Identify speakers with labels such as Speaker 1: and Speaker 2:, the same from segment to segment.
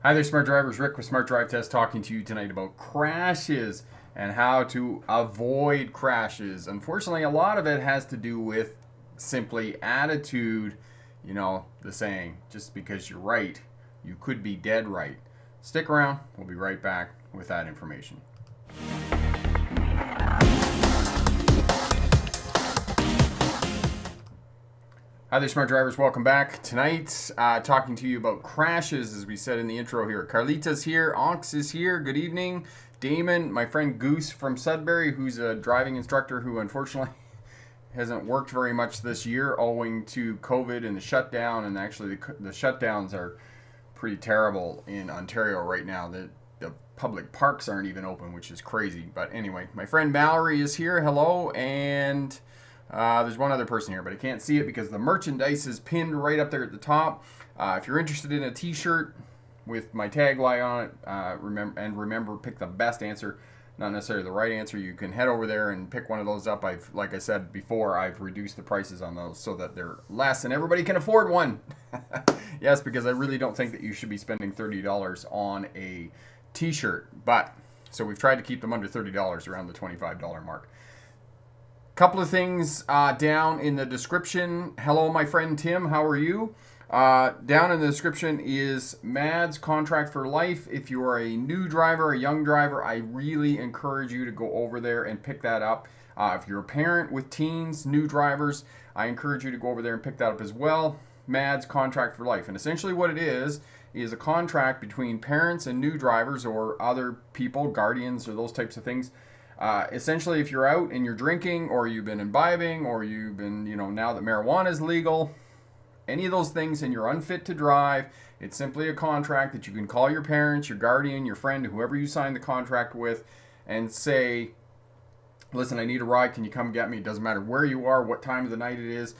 Speaker 1: Hi there, Smart Drivers. Rick with Smart Drive Test talking to you tonight about crashes and how to avoid crashes. Unfortunately, a lot of it has to do with simply attitude. You know, the saying, just because you're right, you could be dead right. Stick around. We'll be right back with that information. Hi there, Smart Drivers. Welcome back. Tonight, talking to you about crashes, as we said in the intro here. Carlita's here. Onks is here. Good evening. Damon, my friend Goose from Sudbury, who's a driving instructor who unfortunately hasn't worked very much this year owing to COVID and the shutdown. And actually, the shutdowns are pretty terrible in Ontario right now. The public parks aren't even open, which is crazy. But anyway, my friend Mallory is here. Hello. And there's one other person here, but I can't see it because the merchandise is pinned right up there at the top. If you're interested in a t-shirt with my tagline on it, remember, pick the best answer, not necessarily the right answer. You can head over there and pick one of those up. Like I said before, I've reduced the prices on those so that they're less and everybody can afford one. Yes, because I really don't think that you should be spending $30 on a t-shirt. But so we've tried to keep them under $30, around the $25 mark. Couple of things down in the description. Hello, my friend Tim. How are you? Down in the description is MAD's contract for life. If you are a new driver, a young driver, I really encourage you to go over there and pick that up. If you're a parent with teens, new drivers, I encourage you to go over there and pick that up as well. MAD's contract for life. And essentially what it is a contract between parents and new drivers or other people, guardians or those types of things. Essentially, if you're out and you're drinking or you've been imbibing or you've been, now that marijuana is legal, any of those things and you're unfit to drive, it's simply a contract that you can call your parents, your guardian, your friend, whoever you signed the contract with and say, listen, I need a ride. Can you come get me? It doesn't matter where you are, what time of the night it is.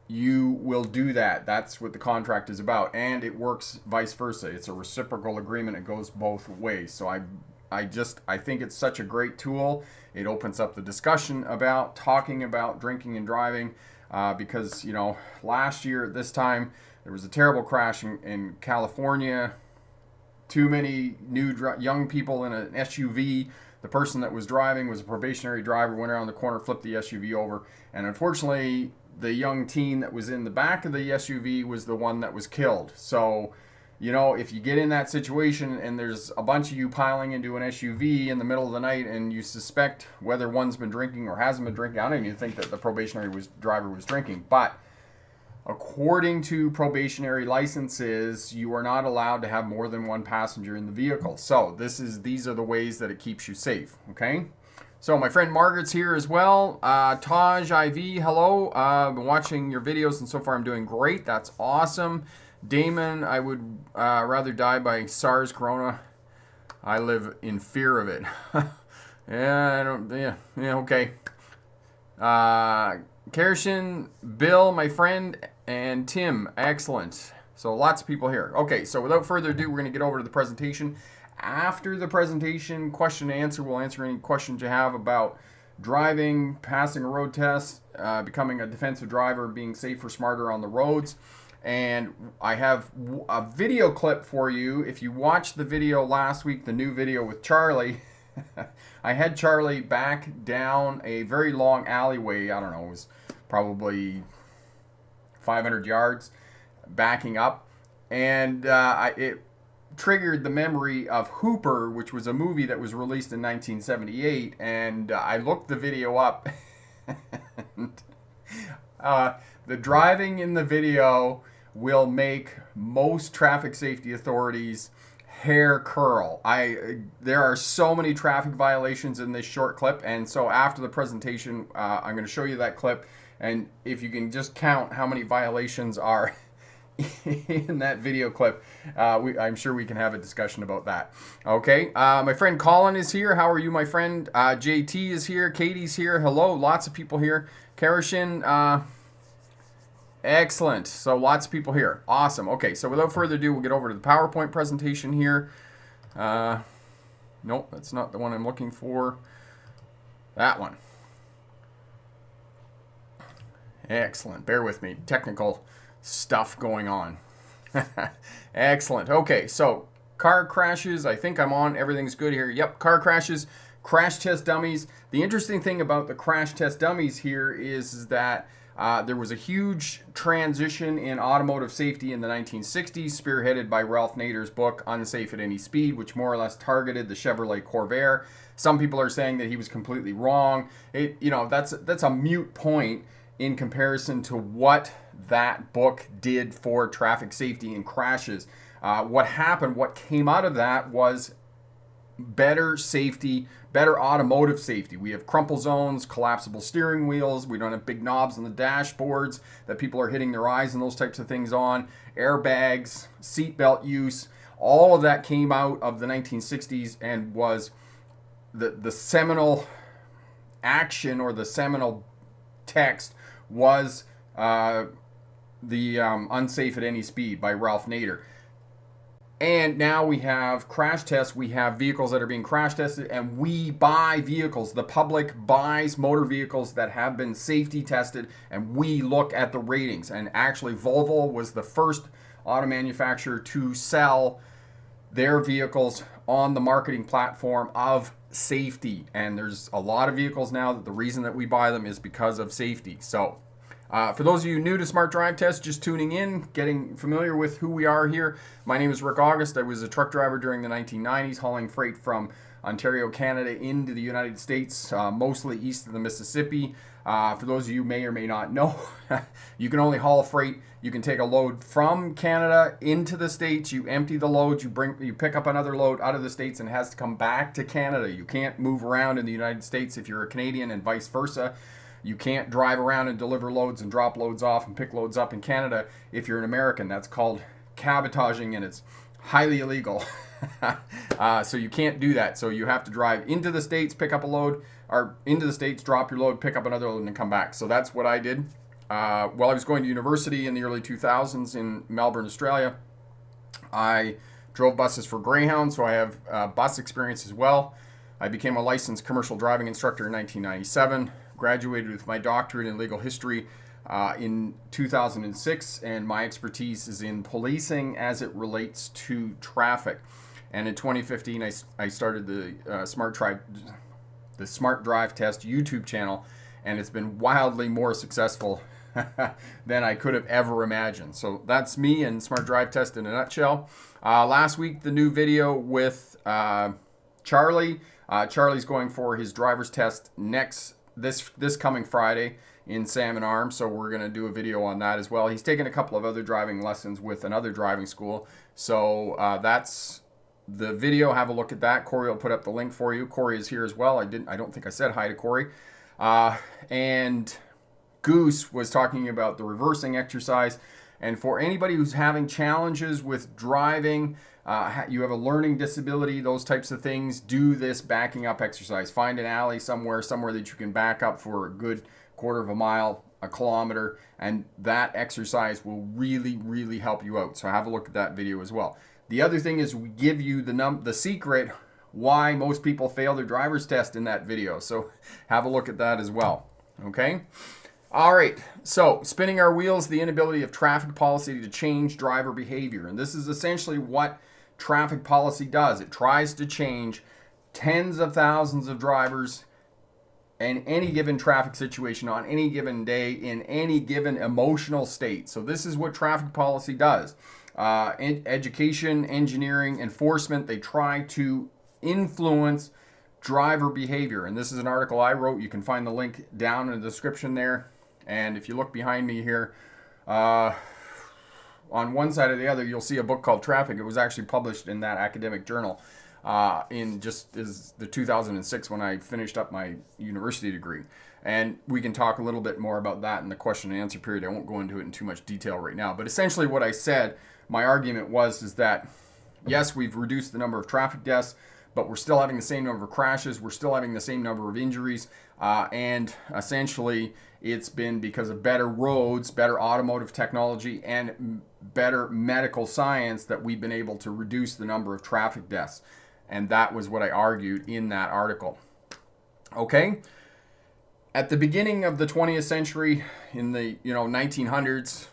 Speaker 1: You will do that. That's what the contract is about. And it works vice versa. It's a reciprocal agreement. It goes both ways. So I think it's such a great tool. It opens up the discussion about talking about drinking and driving because, last year at this time, there was a terrible crash in California. Too many young people in an SUV. The person that was driving was a probationary driver, went around the corner, flipped the SUV over. And unfortunately, the young teen that was in the back of the SUV was the one that was killed. So, if you get in that situation and there's a bunch of you piling into an SUV in the middle of the night and you suspect whether one's been drinking or hasn't been drinking, I don't even think that the probationary driver was drinking. But according to probationary licenses, you are not allowed to have more than one passenger in the vehicle. So these are the ways that it keeps you safe, okay? So my friend Margaret's here as well. Taj IV, hello. I've been watching your videos and so far I'm doing great. That's awesome. Damon, I would rather die by SARS corona. I live in fear of it. Okay. Kershin, Bill, my friend, and Tim, excellent. So lots of people here. Okay, so without further ado, we're going to get over to the presentation. After the presentation, question and answer, we'll answer any questions you have about driving, passing a road test, becoming a defensive driver, being safer, smarter on the roads. And I have a video clip for you. If you watched the video last week, the new video with Charlie, I had Charlie back down a very long alleyway. I don't know, it was probably 500 yards backing up. And it triggered the memory of Hooper, which was a movie that was released in 1978. And I looked the video up. And, the driving in the video will make most traffic safety authorities hair curl. There are so many traffic violations in this short clip, and so after the presentation, I'm going to show you that clip, and if you can just count how many violations are in that video clip, I'm sure we can have a discussion about that. Okay, my friend Colin is here. How are you, my friend? JT is here. Katie's here. Hello, lots of people here. Karashin, excellent. So lots of people here. Awesome. Okay, so without further ado, we'll get over to the PowerPoint presentation here. Nope, that's not the one I'm looking for. That one. Excellent. Bear with me. Technical stuff going on. Excellent. Okay, so car crashes. I think I'm on. Everything's good here. Yep, car crashes, crash test dummies. The interesting thing about the crash test dummies here is that there was a huge transition in automotive safety in the 1960s, spearheaded by Ralph Nader's book, Unsafe at Any Speed, which more or less targeted the Chevrolet Corvair. Some people are saying that he was completely wrong. That's a moot point in comparison to what that book did for traffic safety and crashes. What happened, what came out of that was better safety, better automotive safety. We have crumple zones, collapsible steering wheels. We don't have big knobs on the dashboards that people are hitting their eyes and those types of things on. Airbags, seatbelt use. All of that came out of the 1960s and was the seminal action, or the seminal text was the Unsafe at Any Speed by Ralph Nader. And now we have crash tests. We have vehicles that are being crash tested, and we buy vehicles. The public buys motor vehicles that have been safety tested, and we look at the ratings. And actually, Volvo was the first auto manufacturer to sell their vehicles on the marketing platform of safety. And there's a lot of vehicles now that the reason that we buy them is because of safety. So for those of you new to Smart Drive Test, just tuning in, getting familiar with who we are here, my name is Rick August. I was a truck driver during the 1990s, hauling freight from Ontario, Canada into the United States, mostly east of the Mississippi. For those of you who may or may not know, you can only haul freight. You can take a load from Canada into the States. You empty the load, you pick up another load out of the States, and it has to come back to Canada. You can't move around in the United States if you're a Canadian, and vice versa. You can't drive around and deliver loads and drop loads off and pick loads up in Canada if you're an American. That's called cabotaging, and it's highly illegal. So you can't do that. So you have to drive into the States, pick up a load, or into the States, drop your load, pick up another load, and then come back. So that's what I did. While I was going to university in the early 2000s in Melbourne, Australia, I drove buses for Greyhound, so I have bus experience as well. I became a licensed commercial driving instructor in 1997. Graduated with my doctorate in legal history in 2006, and my expertise is in policing as it relates to traffic. And in 2015, I started the Smart Drive Test YouTube channel, and it's been wildly more successful than I could have ever imagined. So that's me and Smart Drive Test in a nutshell. Last week, the new video with Charlie. Charlie's going for his driver's test this coming Friday in Salmon Arm, so we're going to do a video on that as well. He's taken a couple of other driving lessons with another driving school, so that's the video. Have a look at that. Corey will put up the link for you. Corey is here as well. I don't think I said hi to Corey. And Goose was talking about the reversing exercise, and for anybody who's having challenges with driving, you have a learning disability, those types of things, do this backing up exercise. Find an alley somewhere that you can back up for a good quarter of a mile, a kilometer, and that exercise will really, really help you out. So have a look at that video as well. The other thing is we give you the secret why most people fail their driver's test in that video. So have a look at that as well. Okay? All right, so spinning our wheels, the inability of traffic policy to change driver behavior. And this is essentially what traffic policy does. It tries to change tens of thousands of drivers in any given traffic situation on any given day in any given emotional state. So this is what traffic policy does. Education, engineering, enforcement, they try to influence driver behavior. And this is an article I wrote. You can find the link down in the description there. And if you look behind me here, on one side or the other, you'll see a book called Traffic. It was actually published in that academic journal in just as the 2006 when I finished up my university degree. And we can talk a little bit more about that in the question and answer period. I won't go into it in too much detail right now. But essentially what I said, my argument is that, yes, we've reduced the number of traffic deaths, but we're still having the same number of crashes. We're still having the same number of injuries. And essentially, it's been because of better roads, better automotive technology, and better medical science that we've been able to reduce the number of traffic deaths. And that was what I argued in that article. Okay? At the beginning of the 20th century, in the 1900s,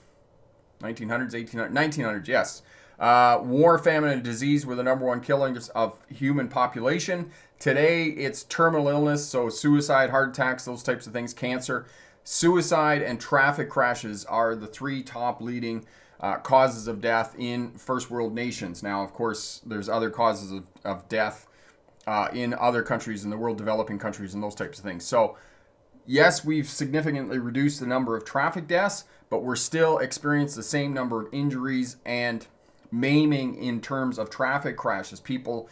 Speaker 1: 1900s, 1800s, 1900s, yes. War, famine, and disease were the number one killers of human population. Today, it's terminal illness, so suicide, heart attacks, those types of things, cancer. Suicide and traffic crashes are the three top leading causes of death in first world nations. Now, of course, there's other causes of death in other countries in the world, developing countries, and those types of things. So, yes, we've significantly reduced the number of traffic deaths, but we're still experiencing the same number of injuries and maiming in terms of traffic crashes. People,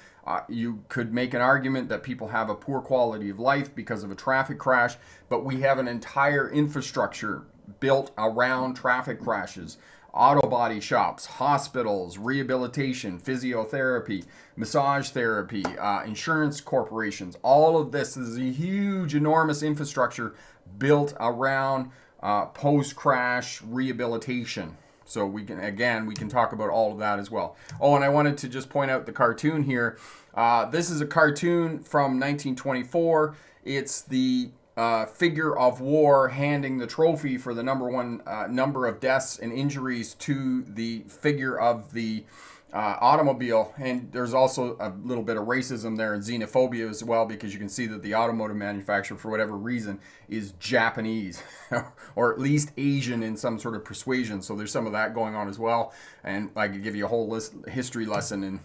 Speaker 1: you could make an argument that people have a poor quality of life because of a traffic crash, but we have an entire infrastructure built around traffic crashes. Auto body shops, hospitals, rehabilitation, physiotherapy, massage therapy, insurance corporations. All of this is a huge, enormous infrastructure built around post-crash rehabilitation. So we can talk about all of that as well. Oh, and I wanted to just point out the cartoon here. This is a cartoon from 1924. It's the figure of war handing the trophy for the number one number of deaths and injuries to the figure of the automobile. And there's also a little bit of racism there and xenophobia as well, because you can see that the automotive manufacturer, for whatever reason, is Japanese or at least Asian in some sort of persuasion. So there's some of that going on as well. And I could give you a whole history lesson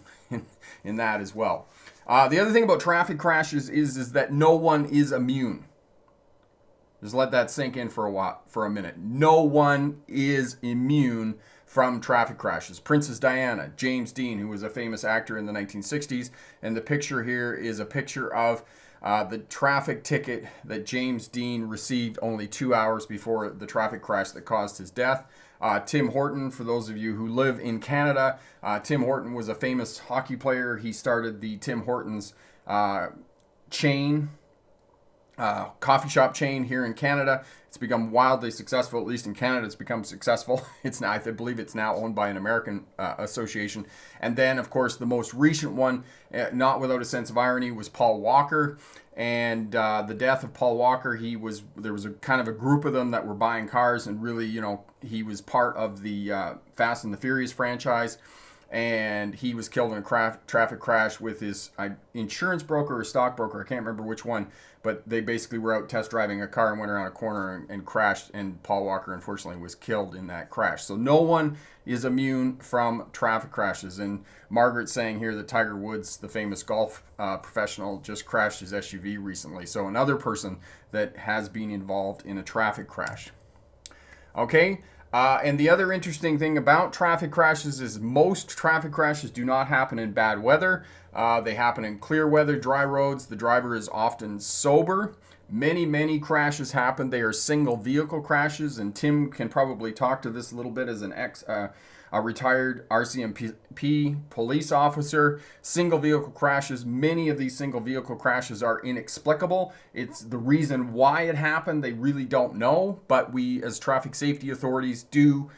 Speaker 1: in that as well. The other thing about traffic crashes is that no one is immune. Just let that sink in for a minute. No one is immune from traffic crashes. Princess Diana, James Dean, who was a famous actor in the 1960s, and the picture here is a picture of the traffic ticket that James Dean received only 2 hours before the traffic crash that caused his death. Tim Horton, for those of you who live in Canada, Tim Horton was a famous hockey player. He started the Tim Hortons chain, coffee shop chain here in Canada. It's become wildly successful, at least in Canada. It's become successful. It's now, I believe it's now owned by an American association. And then, of course, the most recent one, not without a sense of irony, was Paul Walker. And the death of Paul Walker, there was a kind of a group of them that were buying cars, and really, he was part of the Fast and the Furious franchise. And he was killed in a traffic crash with his insurance broker or stockbroker. I can't remember which one, but they basically were out test driving a car and went around a corner and crashed, and Paul Walker unfortunately was killed in that crash. So no one is immune from traffic crashes. And Margaret's saying here that Tiger Woods, the famous golf professional, just crashed his SUV recently. So another person that has been involved in a traffic crash. Okay. And the other interesting thing about traffic crashes is most traffic crashes do not happen in bad weather. They happen in clear weather, dry roads. The driver is often sober. Many crashes happen. They are single vehicle crashes, and Tim can probably talk to this a little bit as a retired RCMP police officer. Single vehicle crashes, many of these single vehicle crashes are inexplicable. It's the reason why it happened, they really don't know, but we as traffic safety authorities do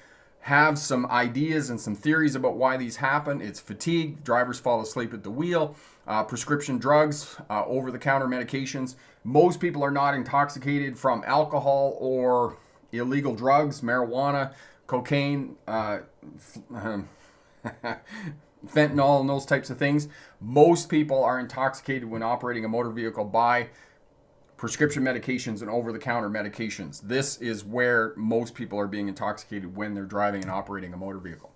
Speaker 1: have some ideas and some theories about why these happen. It's fatigue, drivers fall asleep at the wheel, prescription drugs, over-the-counter medications. Most people are not intoxicated from alcohol or illegal drugs, marijuana, cocaine, fentanyl, and those types of things. Most people are intoxicated when operating a motor vehicle by prescription medications and over-the-counter medications. This is where most people are being intoxicated when they're driving and operating a motor vehicle.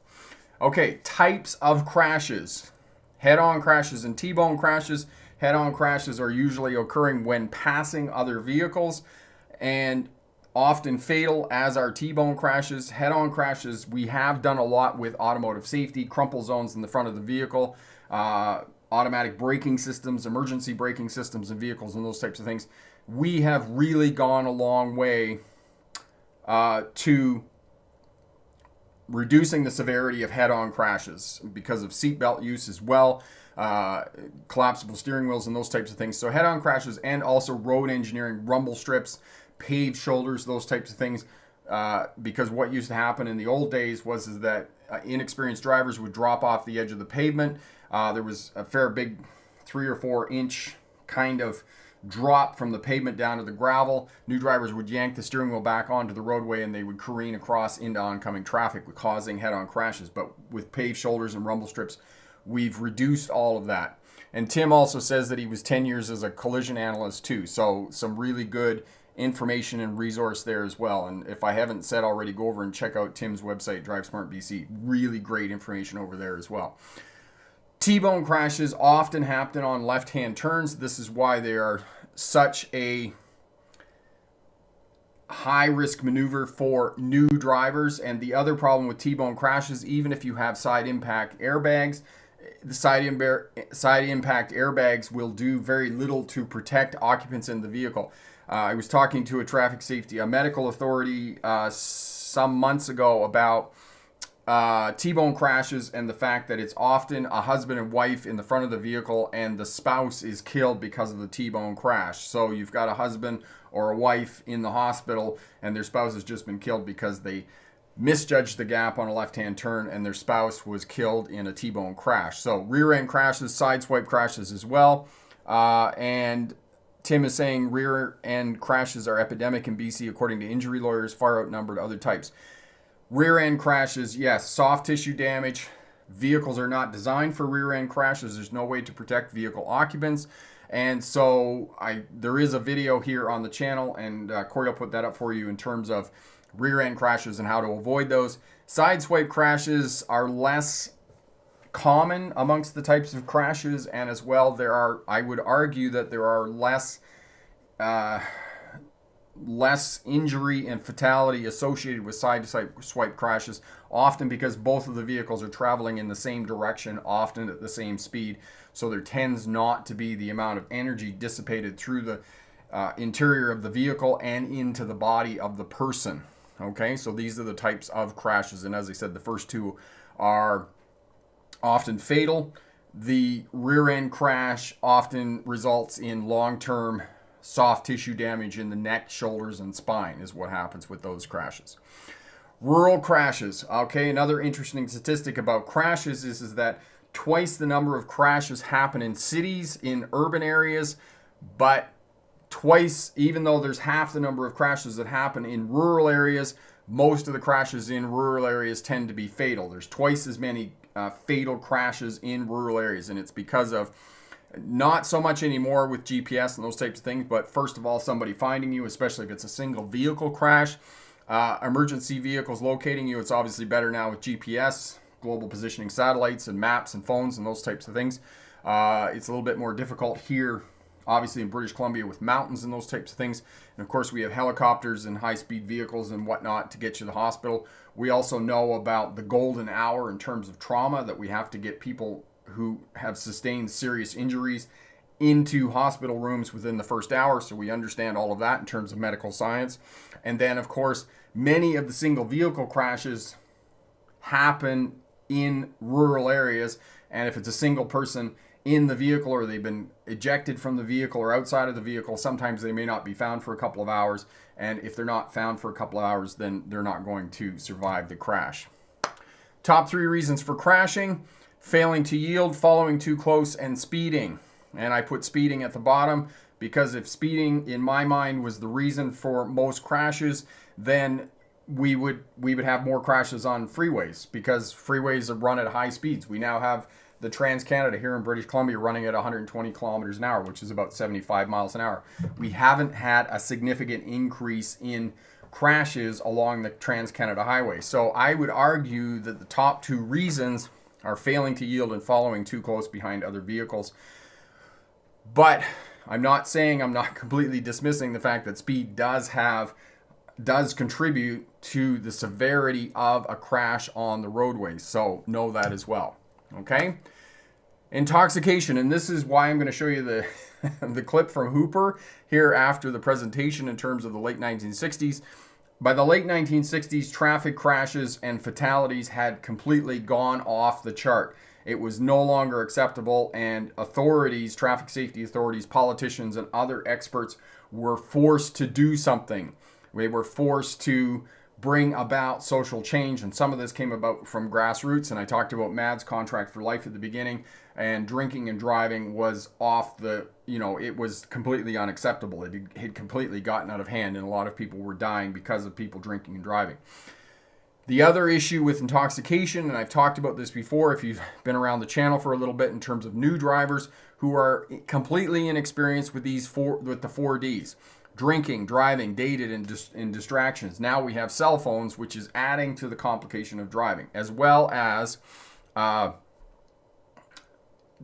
Speaker 1: Okay, types of crashes. Head-on crashes and T-bone crashes. Head-on crashes are usually occurring when passing other vehicles and often fatal, as are T-bone crashes. Head-on crashes, we have done a lot with automotive safety, crumple zones in the front of the vehicle, automatic braking systems, emergency braking systems in vehicles, and those types of things. We have really gone a long way to reducing the severity of head-on crashes because of seatbelt use as well, collapsible steering wheels and those types of things. So head-on crashes, and also road engineering, rumble strips, paved shoulders, those types of things, because what used to happen in the old days was that inexperienced drivers would drop off the edge of the pavement. There was a fair big 3 or 4 inch kind of drop from the pavement down to the gravel. New drivers would yank the steering wheel back onto the roadway and they would careen across into oncoming traffic, causing head-on crashes. But with paved shoulders and rumble strips, we've reduced all of that. And Tim also says that he was 10 years as a collision analyst too. So some really good information and resource there as well. And if I haven't said already, go over and check out Tim's website, Drive Smart BC. Really great information over there as well. T-bone crashes often happen on left-hand turns. This is why they are such a high-risk maneuver for new drivers. And the other problem with T-bone crashes, even if you have side impact airbags, the side impact airbags will do very little to protect occupants in the vehicle. I was talking to a medical authority some months ago about T-bone crashes and the fact that it's often a husband and wife in the front of the vehicle and the spouse is killed because of the T-bone crash. So you've got a husband or a wife in the hospital and their spouse has just been killed because they misjudged the gap on a left-hand turn and their spouse was killed in a T-bone crash. So rear-end crashes, side swipe crashes as well. And Tim is saying rear-end crashes are epidemic in BC according to injury lawyers, far outnumbered other types. Rear-end crashes, yes, soft tissue damage. Vehicles are not designed for rear-end crashes. There's no way to protect vehicle occupants. And so there is a video here on the channel, and Corey will put that up for you in terms of rear-end crashes and how to avoid those. Side swipe crashes are less common amongst the types of crashes, and as well I would argue that there are less injury and fatality associated with side swipe crashes, often because both of the vehicles are traveling in the same direction, often at the same speed. So there tends not to be the amount of energy dissipated through the interior of the vehicle and into the body of the person. Okay, so these are the types of crashes, and as I said, the first two are often fatal. The rear end crash often results in long-term soft tissue damage in the neck, shoulders, and spine is what happens with those crashes. Rural crashes. Okay, another interesting statistic about crashes is that twice the number of crashes happen in cities, in urban areas, but twice, even though there's half the number of crashes that happen in rural areas, most of the crashes in rural areas tend to be fatal. There's twice as many fatal crashes in rural areas, and it's because of not so much anymore with GPS and those types of things, but first of all, somebody finding you, especially if it's a single vehicle crash. Emergency vehicles locating you, it's obviously better now with GPS, global positioning satellites and maps and phones and those types of things. It's a little bit more difficult here, obviously in British Columbia with mountains and those types of things. And of course we have helicopters and high-speed vehicles and whatnot to get you to the hospital. We also know about the golden hour in terms of trauma, that we have to get people who have sustained serious injuries into hospital rooms within the first hour. So we understand all of that in terms of medical science. And then of course, many of the single vehicle crashes happen in rural areas. And if it's a single person in the vehicle, or they've been ejected from the vehicle or outside of the vehicle, sometimes they may not be found for a couple of hours. And if they're not found for a couple of hours, then they're not going to survive the crash. Top 3 reasons for crashing: failing to yield, following too close, and speeding. And I put speeding at the bottom because if speeding, in my mind, was the reason for most crashes, then we would have more crashes on freeways, because freeways are run at high speeds. We now have the Trans-Canada here in British Columbia running at 120 kilometers an hour, which is about 75 miles an hour. We haven't had a significant increase in crashes along the Trans-Canada Highway. So I would argue that the top 2 reasons are failing to yield and following too close behind other vehicles. But I'm not completely dismissing the fact that speed does contribute to the severity of a crash on the roadways. So know that as well. Okay? Intoxication, and this is why I'm going to show you the the clip from Hooper here after the presentation in terms of the late 1960s. By the late 1960s, traffic crashes and fatalities had completely gone off the chart. It was no longer acceptable, and authorities, traffic safety authorities, politicians, and other experts were forced to do something. They were forced to bring about social change. And some of this came about from grassroots. And I talked about Mad's contract for life at the beginning, and drinking and driving was off the, it was completely unacceptable. It had completely gotten out of hand, and a lot of people were dying because of people drinking and driving. The other issue with intoxication, and I've talked about this before if you've been around the channel for a little bit, in terms of new drivers who are completely inexperienced with the 4 Ds. Drinking, driving, dated, and distractions. Now we have cell phones, which is adding to the complication of driving, as well as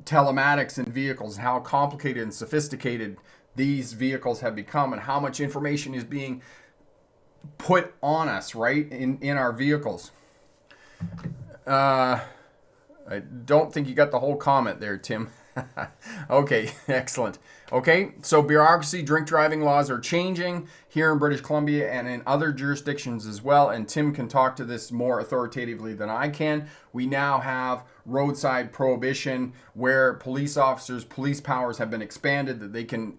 Speaker 1: telematics in vehicles, how complicated and sophisticated these vehicles have become, and how much information is being put on us, right, in our vehicles. I don't think you got the whole comment there, Tim. Okay, excellent. Okay, so bureaucracy, drink driving laws are changing here in British Columbia and in other jurisdictions as well, and Tim can talk to this more authoritatively than I can. We now have roadside prohibition, where police officers, police powers have been expanded, that they can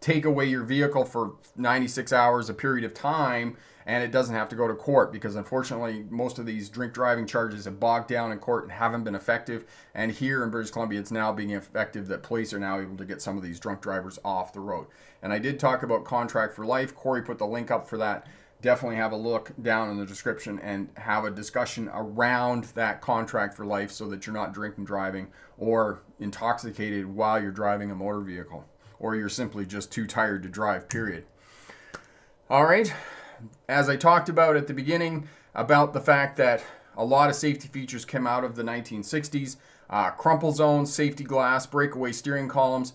Speaker 1: take away your vehicle for 96 hours, a period of time, and it doesn't have to go to court, because unfortunately most of these drink driving charges have bogged down in court and haven't been effective. And here in British Columbia, it's now being effective that police are now able to get some of these drunk drivers off the road. And I did talk about contract for life. Corey put the link up for that. Definitely have a look down in the description and have a discussion around that contract for life, so that you're not drinking, driving, or intoxicated while you're driving a motor vehicle, or you're simply just too tired to drive, period. All right. As I talked about at the beginning, about the fact that a lot of safety features came out of the 1960s, crumple zones, safety glass, breakaway steering columns,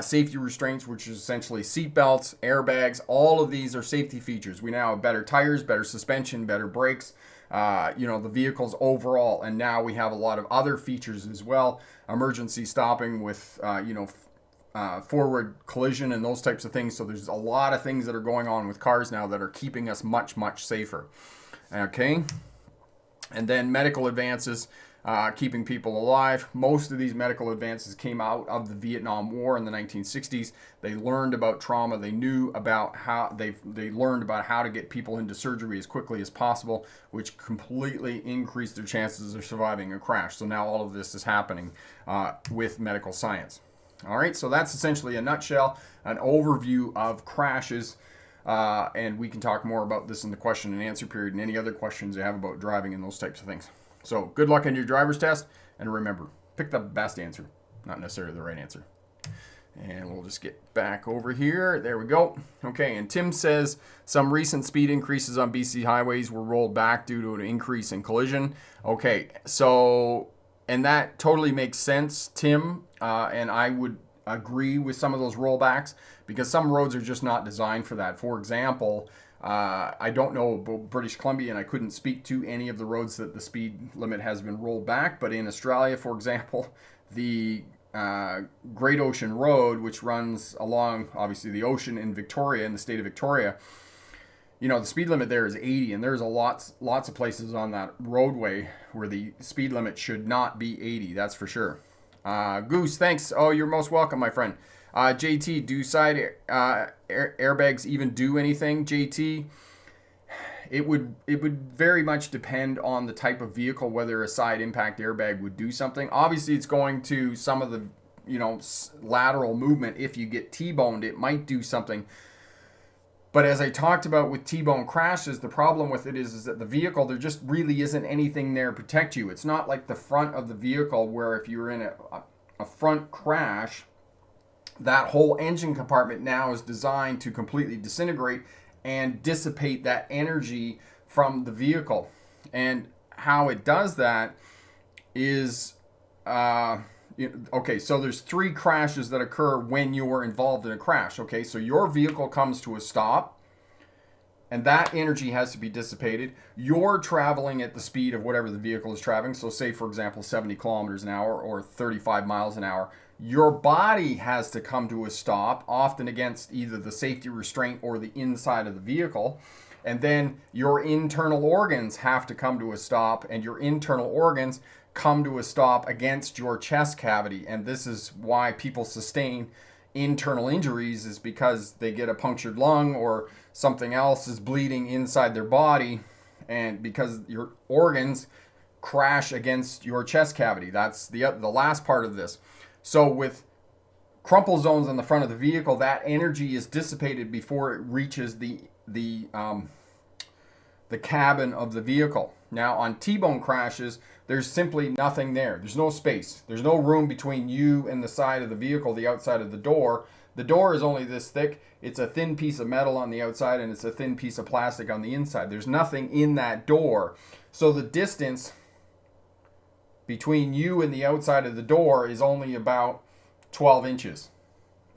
Speaker 1: safety restraints, which is essentially seat belts, airbags. All of these are safety features. We now have better tires, better suspension, better brakes, the vehicles overall. And now we have a lot of other features as well. Emergency stopping with, forward collision and those types of things. So there's a lot of things that are going on with cars now that are keeping us much, much safer. Okay. And then medical advances, keeping people alive. Most of these medical advances came out of the Vietnam War in the 1960s. They learned about trauma. They knew about how they learned about how to get people into surgery as quickly as possible, which completely increased their chances of surviving a crash. So now all of this is happening with medical science. All right, so that's essentially a nutshell, an overview of crashes, and we can talk more about this in the question and answer period and any other questions you have about driving and those types of things. So good luck on your driver's test, and remember, pick the best answer, not necessarily the right answer. And we'll just get back over here. There we go. Okay, and Tim says some recent speed increases on BC highways were rolled back due to an increase in collision. Okay, so... and that totally makes sense, Tim, and I would agree with some of those rollbacks, because some roads are just not designed for that. For example, I don't know about British Columbia, and I couldn't speak to any of the roads that the speed limit has been rolled back, but in Australia, for example, the Great Ocean Road, which runs along, obviously, the ocean in Victoria, in the state of Victoria, the speed limit there is 80, and there's lots of places on that roadway where the speed limit should not be 80, that's for sure. Goose, thanks. Oh, you're most welcome, my friend. JT, do side airbags even do anything? JT, it would very much depend on the type of vehicle, whether a side impact airbag would do something. Obviously, it's going to some of the, lateral movement. If you get T-boned, it might do something. But as I talked about with T-bone crashes, the problem with it is that the vehicle, there just really isn't anything there to protect you. It's not like the front of the vehicle, where if you're in a front crash, that whole engine compartment now is designed to completely disintegrate and dissipate that energy from the vehicle. And how it does that is... okay, so there's 3 crashes that occur when you're involved in a crash. Okay, so your vehicle comes to a stop, and that energy has to be dissipated. You're traveling at the speed of whatever the vehicle is traveling. So say, for example, 70 kilometers an hour or 35 miles an hour. Your body has to come to a stop, often against either the safety restraint or the inside of the vehicle. And then your internal organs have to come to a stop, and your internal organs come to a stop against your chest cavity. And this is why people sustain internal injuries is because they get a punctured lung or something else is bleeding inside their body, and because your organs crash against your chest cavity. That's the last part of this. So with crumple zones on the front of the vehicle, that energy is dissipated before it reaches the cabin of the vehicle. Now on T-bone crashes, there's simply nothing there. There's no space. There's no room between you and the side of the vehicle, the outside of the door. The door is only this thick. It's a thin piece of metal on the outside and it's a thin piece of plastic on the inside. There's nothing in that door. So the distance between you and the outside of the door is only about 12 inches,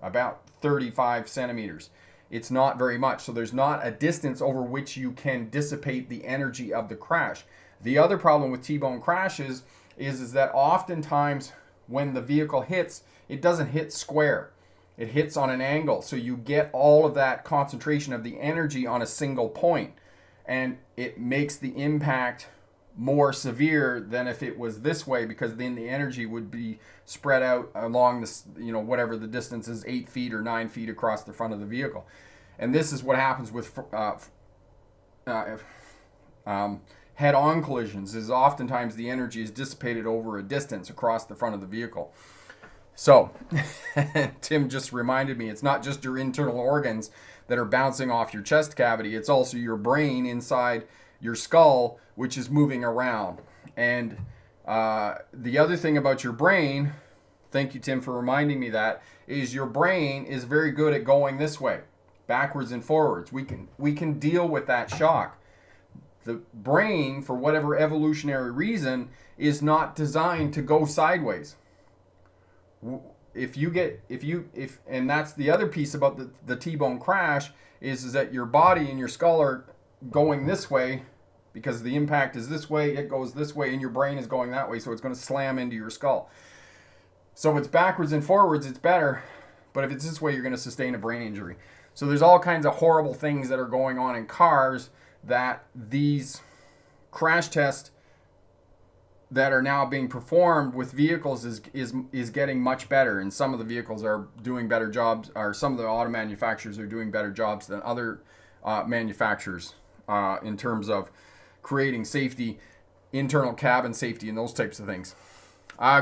Speaker 1: about 35 centimeters. It's not very much. So there's not a distance over which you can dissipate the energy of the crash. The other problem with T-bone crashes is that oftentimes when the vehicle hits, it doesn't hit square. It hits on an angle. So you get all of that concentration of the energy on a single point. And it makes the impact more severe than if it was this way, because then the energy would be spread out along this, whatever the distance is, 8 feet or 9 feet across the front of the vehicle. And this is what happens with head-on collisions, is oftentimes the energy is dissipated over a distance across the front of the vehicle. So Tim just reminded me, it's not just your internal organs that are bouncing off your chest cavity, it's also your brain inside your skull, which is moving around. And the other thing about your brain, thank you Tim for reminding me that, is your brain is very good at going this way, backwards and forwards. We can deal with that shock. The brain, for whatever evolutionary reason, is not designed to go sideways. And that's the other piece about the T-bone crash is that your body and your skull are going this way because the impact is this way, it goes this way, and your brain is going that way, so it's going to slam into your skull. So if it's backwards and forwards, it's better, but if it's this way, you're going to sustain a brain injury. So there's all kinds of horrible things that are going on in cars that these crash tests that are now being performed with vehicles is getting much better, and some of the vehicles are doing better jobs, or some of the auto manufacturers are doing better jobs than other manufacturers in terms of creating safety, internal cabin safety, and those types of things.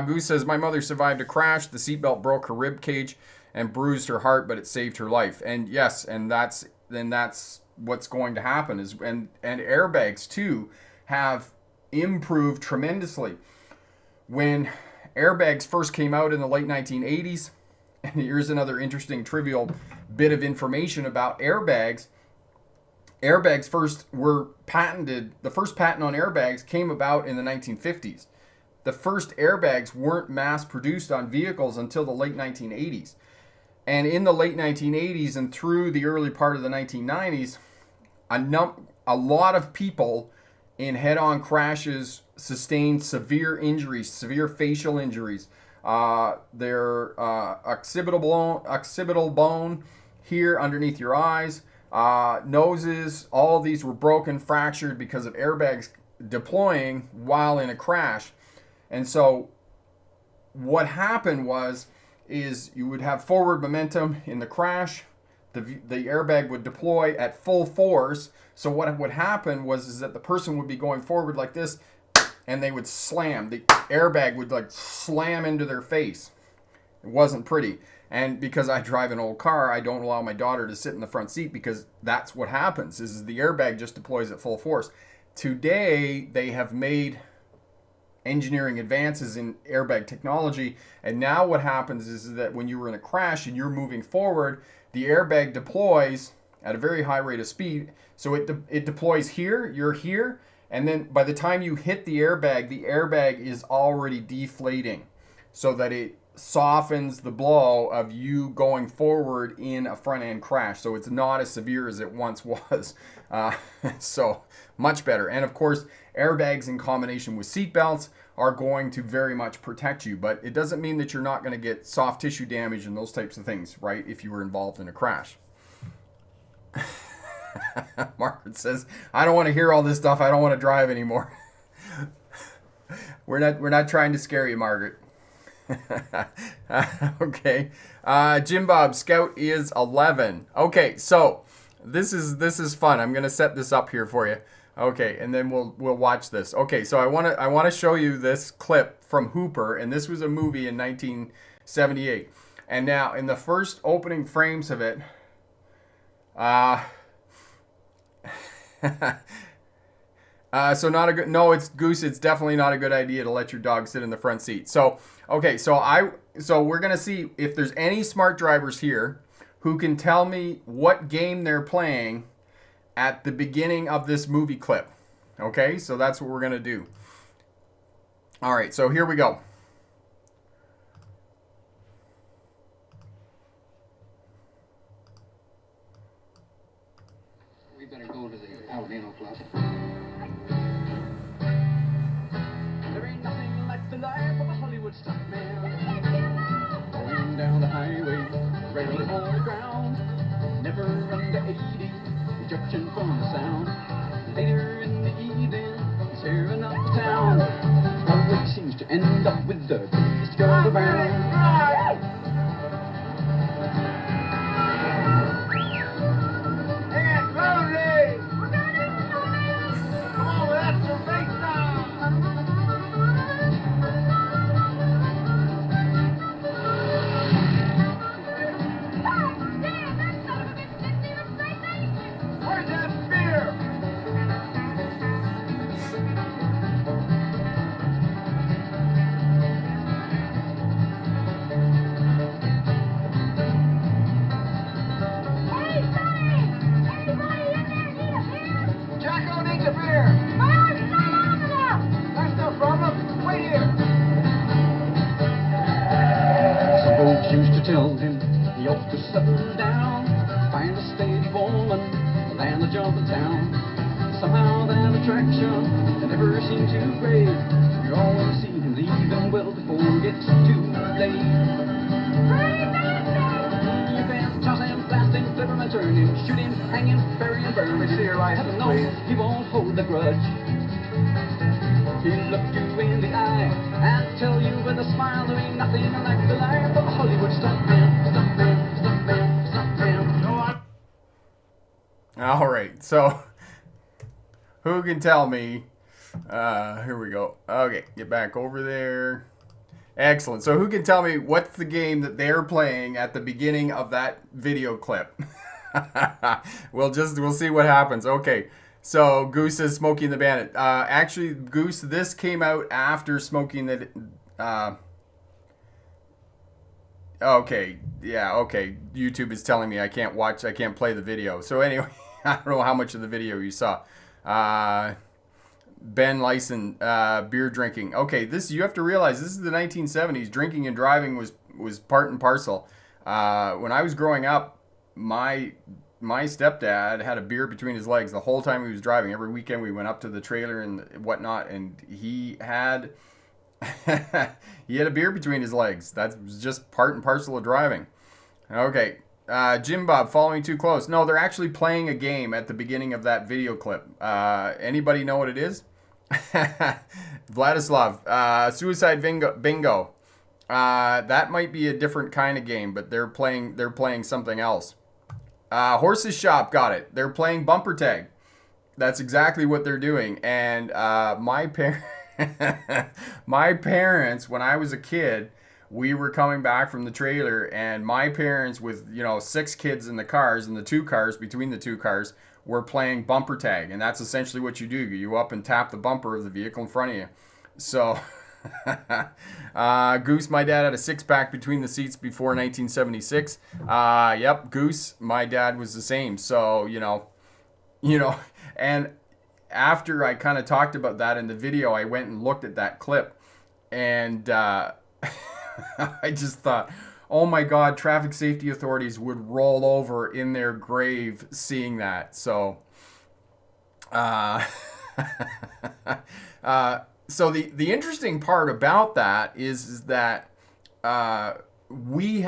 Speaker 1: Goose says, my mother survived a crash. The seatbelt broke her rib cage and bruised her heart, but it saved her life. And yes, and that's what's going to happen. And airbags too have improved tremendously. When airbags first came out in the late 1980s, and here's another interesting trivial bit of information about airbags. Airbags first were patented, the first patent on airbags came about in the 1950s. The first airbags weren't mass produced on vehicles until the late 1980s. And in the late 1980s and through the early part of the 1990s, a lot of people in head-on crashes sustained severe injuries, severe facial injuries. Their occipital bone here underneath your eyes, noses, all of these were broken, fractured because of airbags deploying while in a crash. And so what happened is you would have forward momentum in the crash. The airbag would deploy at full force. So what would happen is that the person would be going forward like this, and they would slam. The airbag would like slam into their face. It wasn't pretty. And because I drive an old car, I don't allow my daughter to sit in the front seat because that's what happens, is the airbag just deploys at full force. Today, they have made engineering advances in airbag technology, and now what happens is that when you were in a crash and you're moving forward, the airbag deploys at a very high rate of speed. So it deploys here, you're here, and then by the time you hit the airbag is already deflating so that it softens the blow of you going forward in a front end crash. So it's not as severe as it once was. So much better. And of course, airbags in combination with seat belts are going to very much protect you, but it doesn't mean that you're not going to get soft tissue damage and those types of things, right? If you were involved in a crash. Margaret says, I don't want to hear all this stuff. I don't want to drive anymore. We're not trying to scare you, Margaret. Okay. Jim Bob Scout is 11. Okay, so this is fun. I'm gonna set this up here for you. Okay, and then we'll watch this. Okay, so I wanna show you this clip from Hooper, and this was a movie in 1978. And now in the first opening frames of it, uh, so not a good. No, it's Goose. It's definitely not a good idea to let your dog sit in the front seat. So okay, so we're gonna see if there's any smart drivers here who can tell me what game they're playing at the beginning of this movie clip. Okay, so that's what we're gonna do. All right, so here we go.
Speaker 2: We better go to the Alabama Club. There ain't nothing like the life of a Hollywood stuntman. Going down the highway, rarely on the ground. Never under 80, ejection from the sound. Later in the evening, he's tearing up the town. Always seems to end up with the greatest girl around. Used to tell him he ought to settle down, find a steady woman, land a job in town. Somehow that attraction never seemed too great. You always see him leaving well before it gets too late. You can toss him, blast him, flip him and turn him, shoot him, hang him, bury him, burn him. Heaven knows he won't hold a grudge. He'll look you in the eye and tell you with a smile there ain't nothing like the life of a Hollywood stuntman, stuntman, stuntman, stuntman.
Speaker 1: All right, so who can tell me? Here we go. Okay, get back over there. Excellent. So who can tell me what's the game that they're playing at the beginning of that video clip? We'll see what happens. Okay. So Goose is Smokey and the Bandit. Actually, Goose, this came out after Smokey and the. Okay, yeah, okay. YouTube is telling me I can't play the video. So anyway, I don't know how much of the video you saw. Ben Lyson, beer drinking. Okay, you have to realize this is the 1970s. Drinking and driving was part and parcel. When I was growing up, my stepdad had a beer between his legs the whole time he was driving. Every weekend we went up to the trailer and whatnot, and he had he had a beer between his legs. That was just part and parcel of driving. Okay, Jim Bob, following too close. No, they're actually playing a game at the beginning of that video clip. Anybody know what it is? Vladislav, Suicide Bingo. That might be a different kind of game, but they're playing something else. Horses Shop, got it. They're playing bumper tag. That's exactly what they're doing. And my parents, when I was a kid, we were coming back from the trailer, and my parents, with 6 kids in the cars, and the 2 cars between the 2 cars, were playing bumper tag. And that's essentially what you do. You up and tap the bumper of the vehicle in front of you. So Goose, my dad had a 6-pack between the seats before 1976. Yep, Goose, my dad was the same. So, and after I kind of talked about that in the video, I went and looked at that clip, and I just thought, oh my God, traffic safety authorities would roll over in their grave seeing that. So, so the interesting part about that is that we've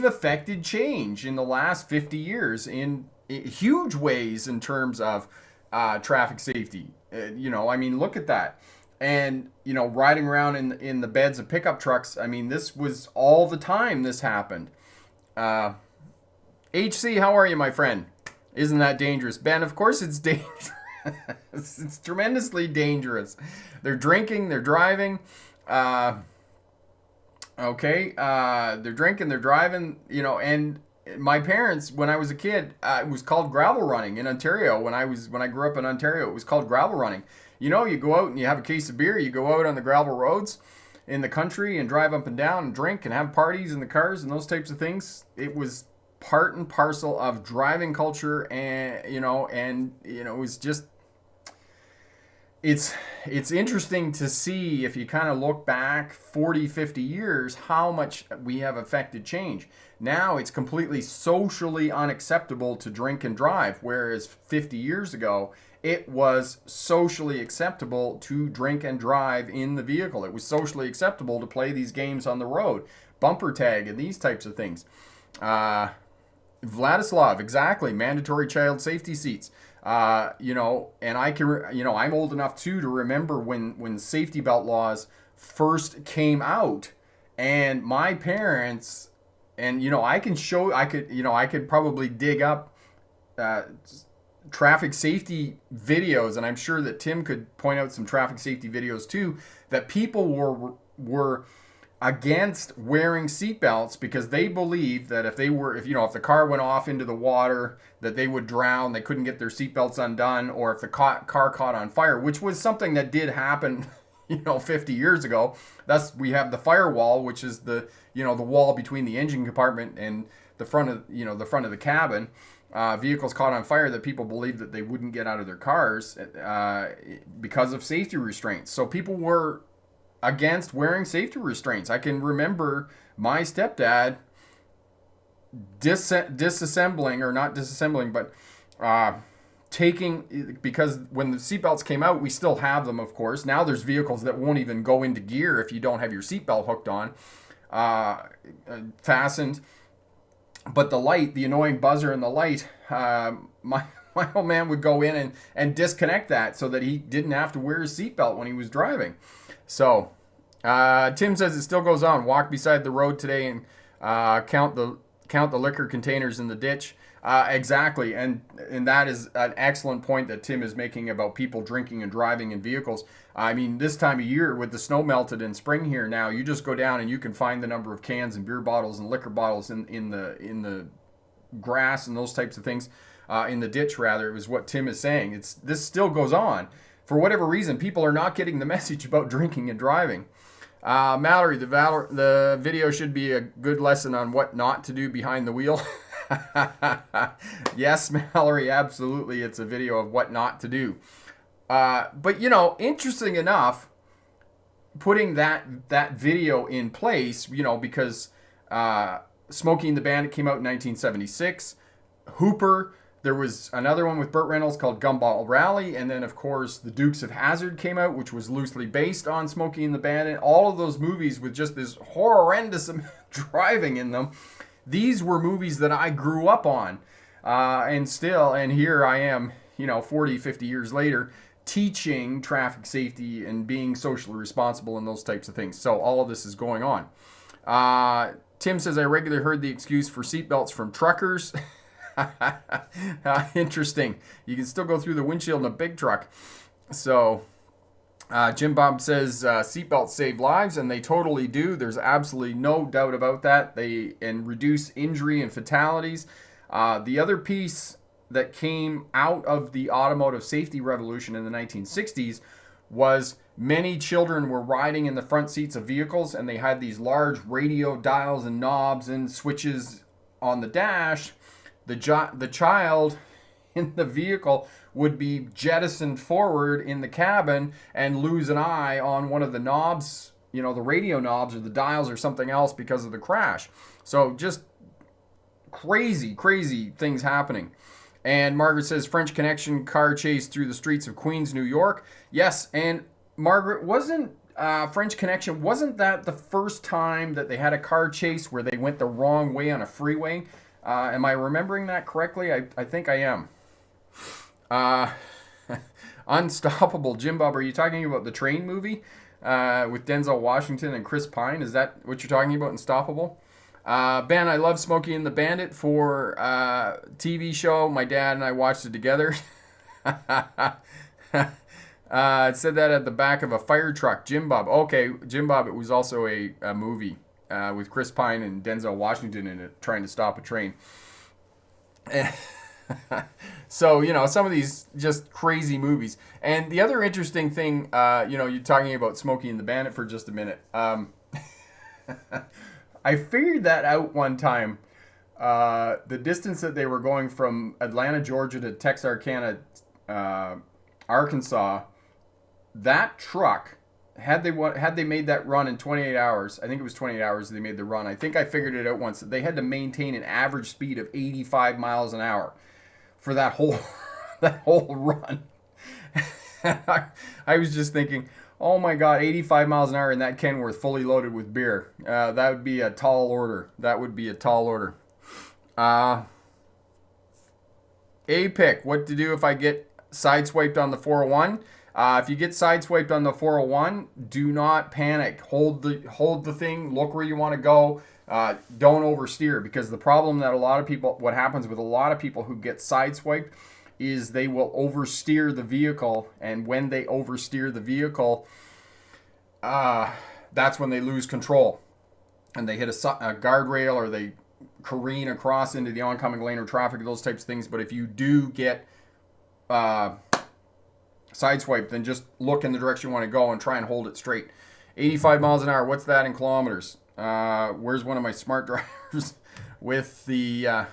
Speaker 1: affected change in the last 50 years in huge ways in terms of traffic safety. I mean, look at that. and riding around in the beds of pickup trucks. I mean, this was all the time this happened. HC, how are you, my friend? Isn't that dangerous? Ben, of course it's dangerous. It's tremendously dangerous. They're drinking, they're driving. They're drinking, they're driving, and my parents, when I was a kid, it was called gravel running in Ontario. When I grew up in Ontario, it was called gravel running. You go out and you have a case of beer, you go out on the gravel roads in the country and drive up and down and drink and have parties in the cars and those types of things. It was part and parcel of driving culture, and it was just, it's interesting to see, if you kind of look back 40, 50 years, how much we have affected change. Now it's completely socially unacceptable to drink and drive, whereas 50 years ago, it was socially acceptable to drink and drive in the vehicle. It was socially acceptable to play these games on the road, bumper tag and these types of things. Vladislav, exactly, mandatory child safety seats. And I can, I'm old enough too to remember when safety belt laws first came out, and my parents, and I could probably dig up traffic safety videos, and I'm sure that Tim could point out some traffic safety videos too, that people were against wearing seatbelts because they believed that if the car went off into the water, that they would drown. They couldn't get their seatbelts undone, or if the car caught on fire, which was something that did happen 50 years ago. Thus, we have the firewall, which is the wall between the engine compartment and the front of the cabin. Vehicles caught on fire that people believed that they wouldn't get out of their cars because of safety restraints. So people were against wearing safety restraints. I can remember my stepdad disassembling, or not disassembling, but taking, because when the seatbelts came out, we still have them, of course. Now there's vehicles that won't even go into gear if you don't have your seatbelt hooked on, fastened. But the annoying buzzer in the light, my old man would go in and disconnect that so that he didn't have to wear his seatbelt when he was driving. So, Tim says it still goes on. Walk beside the road today and count the liquor containers in the ditch. Exactly, and that is an excellent point that Tim is making about people drinking and driving in vehicles. I mean, this time of year with the snow melted in spring here now, you just go down and you can find the number of cans and beer bottles and liquor bottles in the grass and those types of things, in the ditch rather. It was what Tim is saying. This still goes on. For whatever reason, people are not getting the message about drinking and driving. Mallory, the video should be a good lesson on what not to do behind the wheel. Yes, Mallory, absolutely. It's a video of what not to do. But, interesting enough, putting that video in place, because Smokey and the Bandit came out in 1976. Hooper, there was another one with Burt Reynolds called Gumball Rally, and then, of course, The Dukes of Hazzard came out, which was loosely based on Smokey and the Bandit. All of those movies with just this horrendous driving in them. These were movies that I grew up on, and here I am, 40, 50 years later, teaching traffic safety and being socially responsible and those types of things. So all of this is going on. Tim says, I regularly heard the excuse for seatbelts from truckers. Interesting. You can still go through the windshield in a big truck. So Jim Bob says seatbelts save lives, and they totally do. There's absolutely no doubt about that. They reduce injury and fatalities. The other piece that came out of the automotive safety revolution in the 1960s was many children were riding in the front seats of vehicles, and they had these large radio dials and knobs and switches on the dash. The child in the vehicle would be jettisoned forward in the cabin and lose an eye on one of the knobs, the radio knobs or the dials or something else because of the crash. So just crazy things happening. And Margaret says, French Connection car chase through the streets of Queens, New York. Yes, and Margaret, wasn't French Connection, wasn't that the first time that they had a car chase where they went the wrong way on a freeway? Am I remembering that correctly? I think I am. Unstoppable. Jim Bob, are you talking about the train movie with Denzel Washington and Chris Pine? Is that what you're talking about, Unstoppable? Ben, I love Smokey and the Bandit for TV show. My dad and I watched it together. It said that at the back of a fire truck. Jim Bob. Okay, Jim Bob, it was also a movie with Chris Pine and Denzel Washington in it trying to stop a train. So, some of these just crazy movies. And the other interesting thing, you're talking about Smokey and the Bandit for just a minute. I figured that out one time. The distance that they were going from Atlanta, Georgia to Texarkana, Arkansas, that truck, had they made that run in 28 hours, I think it was 28 hours they made the run. I think I figured it out once. They had to maintain an average speed of 85 miles an hour for that whole run. I was just thinking, oh my God, 85 miles an hour in that Kenworth fully loaded with beer. That would be a tall order. A-Pick, what to do if I get sideswiped on the 401? If you get sideswiped on the 401, do not panic. Hold the thing. Look where you want to go. Don't oversteer, because the problem that what happens with a lot of people who get sideswiped is they will oversteer the vehicle, and when they oversteer the vehicle, that's when they lose control, and they hit a guardrail, or they careen across into the oncoming lane or traffic, those types of things. But if you do get sideswiped, then just look in the direction you want to go and try and hold it straight. 85 miles an hour, what's that in kilometers? Where's one of my smart drivers with the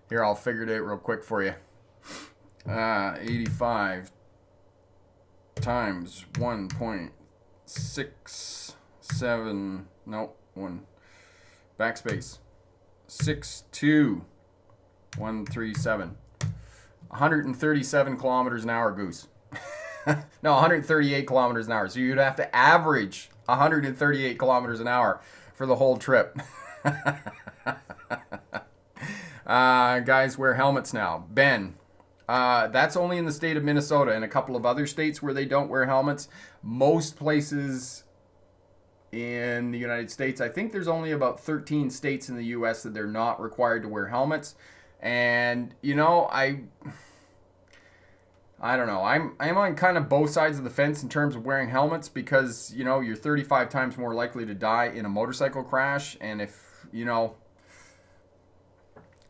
Speaker 1: here, I'll figure it out real quick for you. 85 times 1.67, no, one backspace, 62137, 137 kilometers an hour, Goose. No, 138 kilometers an hour. So you'd have to average 138 kilometers an hour for the whole trip. Guys, wear helmets now. Ben, that's only in the state of Minnesota and a couple of other states where they don't wear helmets. Most places in the United States, I think there's only about 13 states in the U.S. that they're not required to wear helmets. And, I don't know. I'm on kind of both sides of the fence in terms of wearing helmets, because, you're 35 times more likely to die in a motorcycle crash. And if,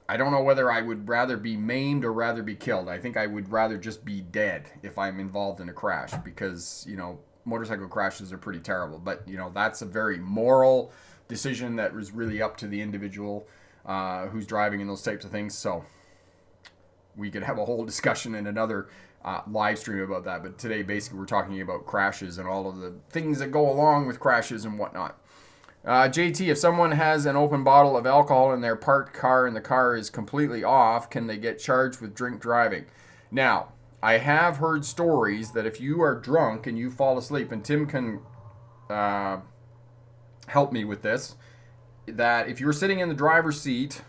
Speaker 1: I don't know whether I would rather be maimed or rather be killed. I think I would rather just be dead if I'm involved in a crash, because, motorcycle crashes are pretty terrible. But, that's a very moral decision that was really up to the individual who's driving and those types of things. So we could have a whole discussion in another live stream about that. But today, basically, we're talking about crashes and all of the things that go along with crashes and whatnot. JT, if someone has an open bottle of alcohol in their parked car and the car is completely off, can they get charged with drink driving? Now, I have heard stories that if you are drunk and you fall asleep, and Tim can help me with this, that if you're sitting in the driver's seat,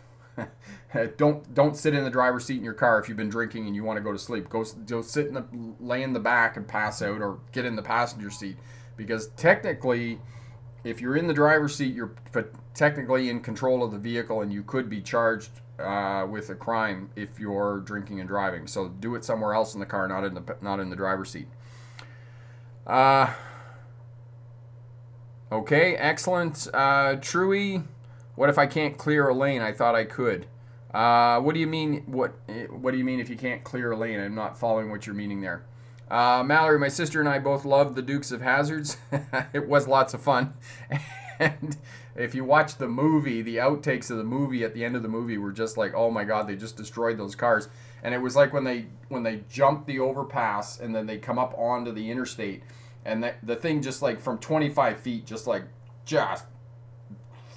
Speaker 1: don't sit in the driver's seat in your car if you've been drinking and you want to go to sleep. Go sit lay in the back and pass out, or get in the passenger seat, because technically, if you're in the driver's seat, you're technically in control of the vehicle, and you could be charged with a crime if you're drinking and driving. So do it somewhere else in the car, not in the driver's seat. Okay, excellent. Truey, what if I can't clear a lane? I thought I could. What do you mean? What do you mean if you can't clear a lane? I'm not following what you're meaning there. Mallory, my sister and I both loved the Dukes of Hazzards. It was lots of fun. And if you watch the movie, the outtakes of the movie at the end of the movie were just like, oh my God, they just destroyed those cars. And it was like when they jump the overpass and then they come up onto the interstate, and the thing just like from 25 feet just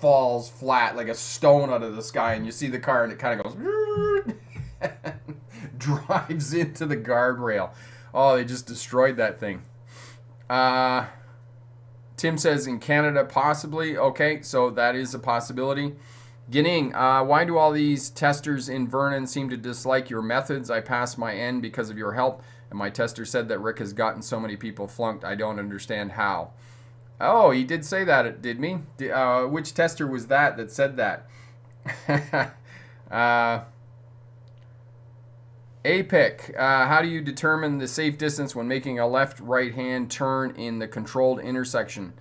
Speaker 1: falls flat like a stone out of the sky, and you see the car and it kind of goes drives into the guardrail. Oh, they just destroyed that thing. Tim says in Canada, possibly. Okay, so that is a possibility. Gining, why do all these testers in Vernon seem to dislike your methods? I passed my N because of your help And my tester said that Rick has gotten so many people flunked. I don't understand how. Oh, he did say that, didn't he? Which tester was that said that? APIC, how do you determine the safe distance when making a left-right hand turn in the controlled intersection?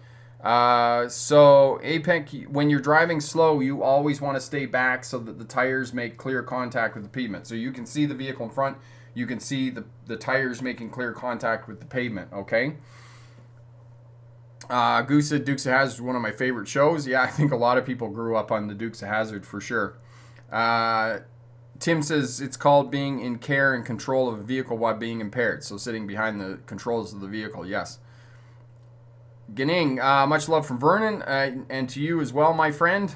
Speaker 1: So APIC, when you're driving slow, you always want to stay back so that the tires make clear contact with the pavement. So you can see the vehicle in front, you can see the tires making clear contact with the pavement, okay? Goose said Dukes of Hazzard is one of my favorite shows. Yeah, I think a lot of people grew up on the Dukes of Hazzard for sure. Tim says it's called being in care and control of a vehicle while being impaired. So sitting behind the controls of the vehicle, yes. Ganing, much love from Vernon, and to you as well, my friend.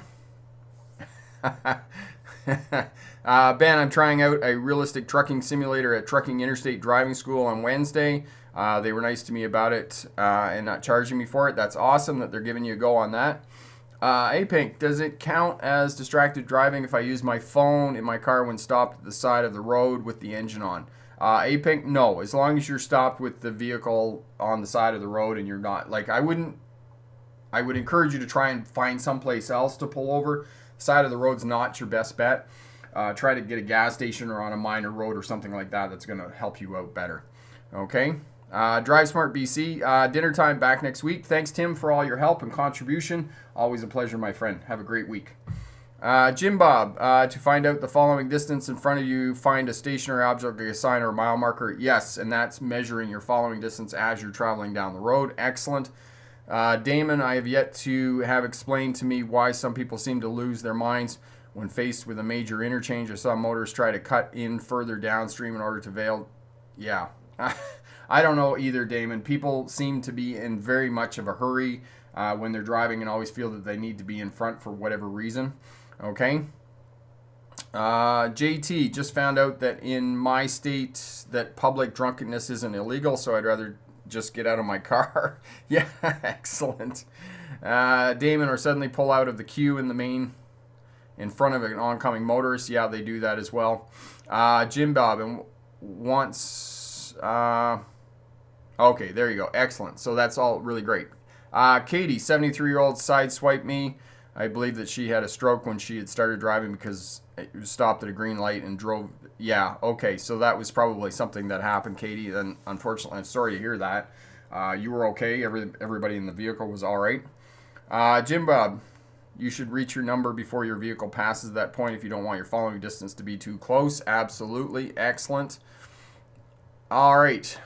Speaker 1: Ben, I'm trying out a realistic trucking simulator at Trucking Interstate Driving School on Wednesday. They were nice to me about it and not charging me for it. That's awesome that they're giving you a go on that. A-Pink, does it count as distracted driving if I use my phone in my car when stopped at the side of the road with the engine on? A-Pink, no. As long as you're stopped with the vehicle on the side of the road and you're not, like, I would encourage you to try and find someplace else to pull over. Side of the road's not your best bet. Try to get a gas station or on a minor road or something like that that's going to help you out better. Okay? Drive Smart BC, dinner time back next week. Thanks, Tim, for all your help and contribution. Always a pleasure, my friend. Have a great week. Jim Bob, to find out the following distance in front of you, find a stationary object like a sign or a mile marker. Yes, and that's measuring your following distance as you're traveling down the road. Excellent. Damon, I have yet to have explained to me why some people seem to lose their minds when faced with a major interchange. I saw motorists try to cut in further downstream in order to veil. Yeah. I don't know either, Damon. People seem to be in very much of a hurry when they're driving and always feel that they need to be in front for whatever reason. Okay. JT, just found out that in my state that public drunkenness isn't illegal, so I'd rather just get out of my car. Yeah, excellent. Damon, or suddenly pull out of the queue in the main in front of an oncoming motorist. Yeah, they do that as well. Jim Bob, and once... okay, there you go. Excellent. So that's all really great. Katie, 73-year-old, sideswiped me. I believe that she had a stroke when she had started driving because it was stopped at a green light and drove. Yeah, okay. So that was probably something that happened, Katie. Then, unfortunately, I'm sorry to hear that. You were okay. Everybody in the vehicle was all right. Jim Bob, you should reach your number before your vehicle passes that point if you don't want your following distance to be too close. Absolutely. Excellent. All right.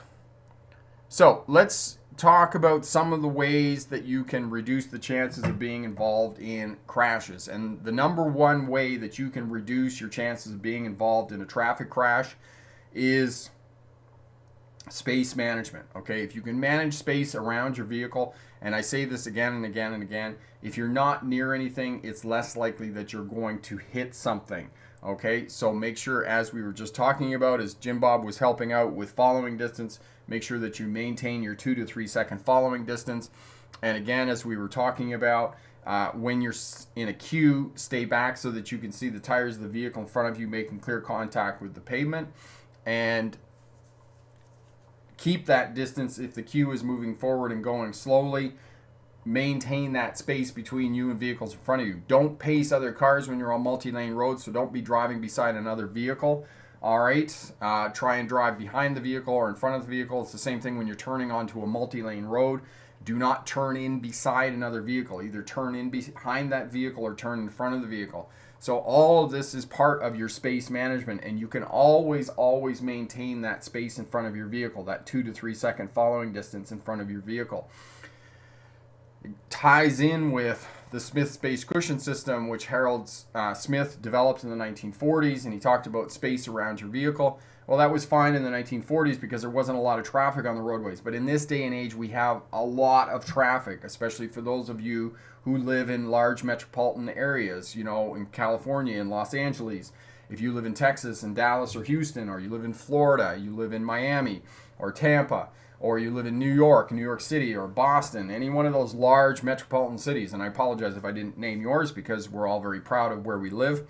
Speaker 1: So let's talk about some of the ways that you can reduce the chances of being involved in crashes. And the number one way that you can reduce your chances of being involved in a traffic crash is space management. Okay, if you can manage space around your vehicle, and I say this again and again and again, if you're not near anything, it's less likely that you're going to hit something. Okay, so make sure, as we were just talking about, as Jim Bob was helping out with following distance, make sure that you maintain your 2 to 3 second following distance. And again, as we were talking about, when you're in a queue, stay back so that you can see the tires of the vehicle in front of you making clear contact with the pavement. And keep that distance if the queue is moving forward and going slowly. Maintain that space between you and vehicles in front of you. Don't pace other cars when you're on multi-lane roads, so don't be driving beside another vehicle. All right, try and drive behind the vehicle or in front of the vehicle. It's the same thing when you're turning onto a multi-lane road. Do not turn in beside another vehicle. Either turn in behind that vehicle or turn in front of the vehicle. So all of this is part of your space management, and you can always maintain that space in front of your vehicle, that 2 to 3 second following distance in front of your vehicle. It ties in with the Smith Space Cushion System, which Harold Smith developed in the 1940s, and he talked about space around your vehicle. Well, that was fine in the 1940s because there wasn't a lot of traffic on the roadways. But in this day and age, we have a lot of traffic, especially for those of you who live in large metropolitan areas, you know, in California and Los Angeles. If you live in Texas and Dallas or Houston, or you live in Florida, you live in Miami or Tampa, or you live in New York City, or Boston, any one of those large metropolitan cities, and I apologize if I didn't name yours because we're all very proud of where we live.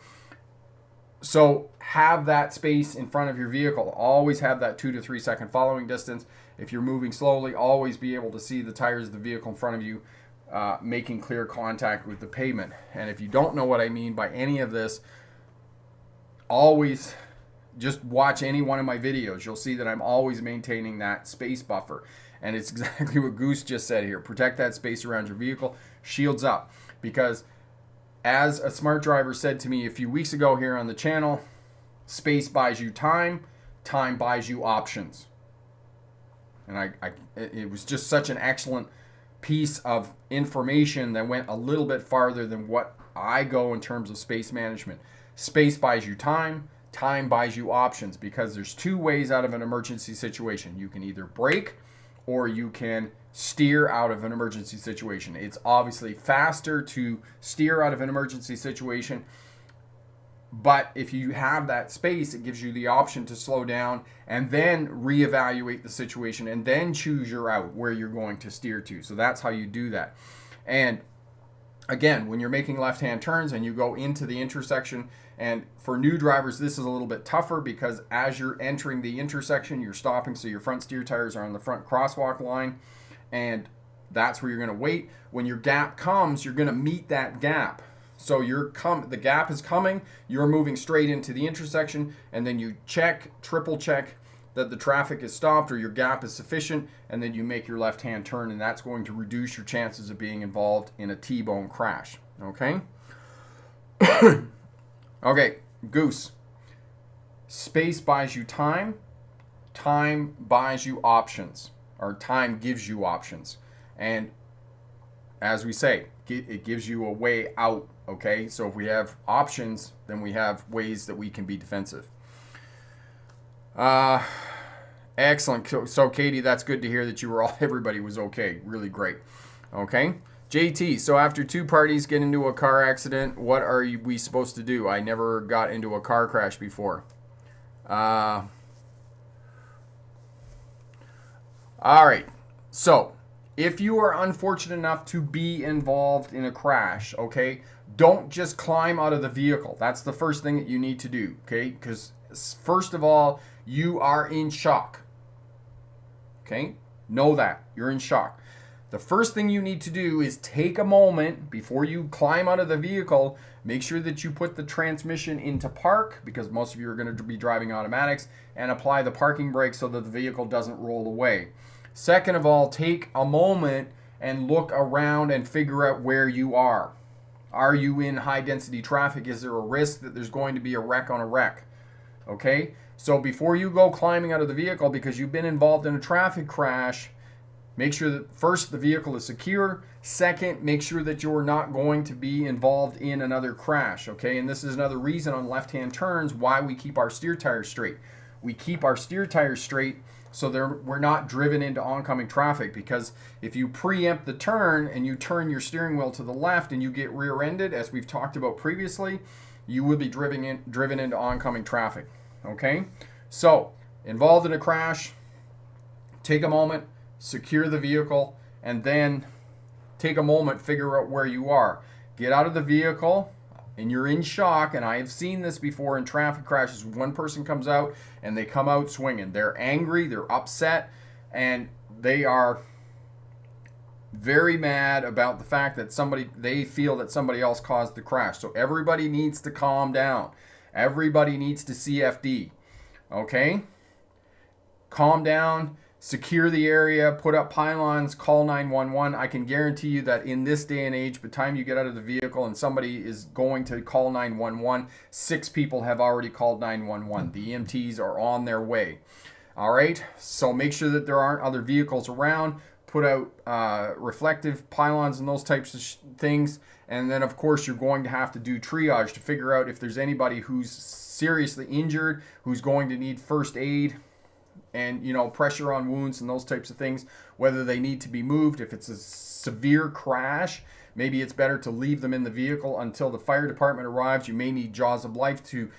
Speaker 1: So have that space in front of your vehicle. Always have that 2 to 3 second following distance. If you're moving slowly, always be able to see the tires of the vehicle in front of you, making clear contact with the pavement. And if you don't know what I mean by any of this, always just watch any one of my videos. You'll see that I'm always maintaining that space buffer. And it's exactly what Goose just said here. Protect that space around your vehicle. Shields up. Because as a smart driver said to me a few weeks ago here on the channel, space buys you time, time buys you options. And it was just such an excellent piece of information that went a little bit farther than what I go in terms of space management. Space buys you time, time buys you options, because there's two ways out of an emergency situation. You can either brake or you can steer out of an emergency situation. It's obviously faster to steer out of an emergency situation, but if you have that space, it gives you the option to slow down and then reevaluate the situation and then choose your route where you're going to steer to. So that's how you do that. And again, when you're making left-hand turns and you go into the intersection, and for new drivers, this is a little bit tougher because as you're entering the intersection, you're stopping, so your front steer tires are on the front crosswalk line, and that's where you're going to wait. When your gap comes, you're going to meet that gap. So the gap is coming, you're moving straight into the intersection, and then you triple check that the traffic is stopped or your gap is sufficient, and then you make your left-hand turn, and that's going to reduce your chances of being involved in a T-bone crash. Okay? Okay, Goose. Space buys you time. Time buys you options. Or time gives you options. And as we say, it gives you a way out. Okay? So if we have options, then we have ways that we can be defensive. Excellent. So Katie, that's good to hear that everybody was okay. Really great. Okay? JT, so after two parties get into a car accident, what are we supposed to do? I never got into a car crash before. All right. So, if you are unfortunate enough to be involved in a crash, okay, don't just climb out of the vehicle. That's the first thing that you need to do, okay? Because first of all, you are in shock. Okay? Know that. You're in shock. The first thing you need to do is take a moment before you climb out of the vehicle. Make sure that you put the transmission into park, because most of you are going to be driving automatics, and apply the parking brake so that the vehicle doesn't roll away. Second of all, take a moment and look around and figure out where you are. Are you in high density traffic? Is there a risk that there's going to be a wreck on a wreck? Okay? So before you go climbing out of the vehicle because you've been involved in a traffic crash, make sure that first the vehicle is secure. Second, make sure that you're not going to be involved in another crash, okay? And this is another reason on left-hand turns why we keep our steer tires straight. We keep our steer tires straight so we're not driven into oncoming traffic, because if you preempt the turn and you turn your steering wheel to the left and you get rear-ended, as we've talked about previously, you will be driven into oncoming traffic, okay? So, involved in a crash, take a moment, secure the vehicle, and then take a moment, figure out where you are. Get out of the vehicle, and you're in shock, and I have seen this before in traffic crashes. One person comes out, and they come out swinging. They're angry, they're upset, and they are very mad about the fact that they feel that somebody else caused the crash. So everybody needs to calm down. Everybody needs to CFD. Okay? Calm down. Secure the area, put up pylons, call 911. I can guarantee you that in this day and age, by the time you get out of the vehicle and somebody is going to call 911, 6 people have already called 911. The EMTs are on their way. All right, so make sure that there aren't other vehicles around. Put out reflective pylons and those types of things. And then, of course, you're going to have to do triage to figure out if there's anybody who's seriously injured, who's going to need first aid, and pressure on wounds and those types of things, whether they need to be moved. If it's a severe crash, maybe it's better to leave them in the vehicle until the fire department arrives. You may need jaws of life to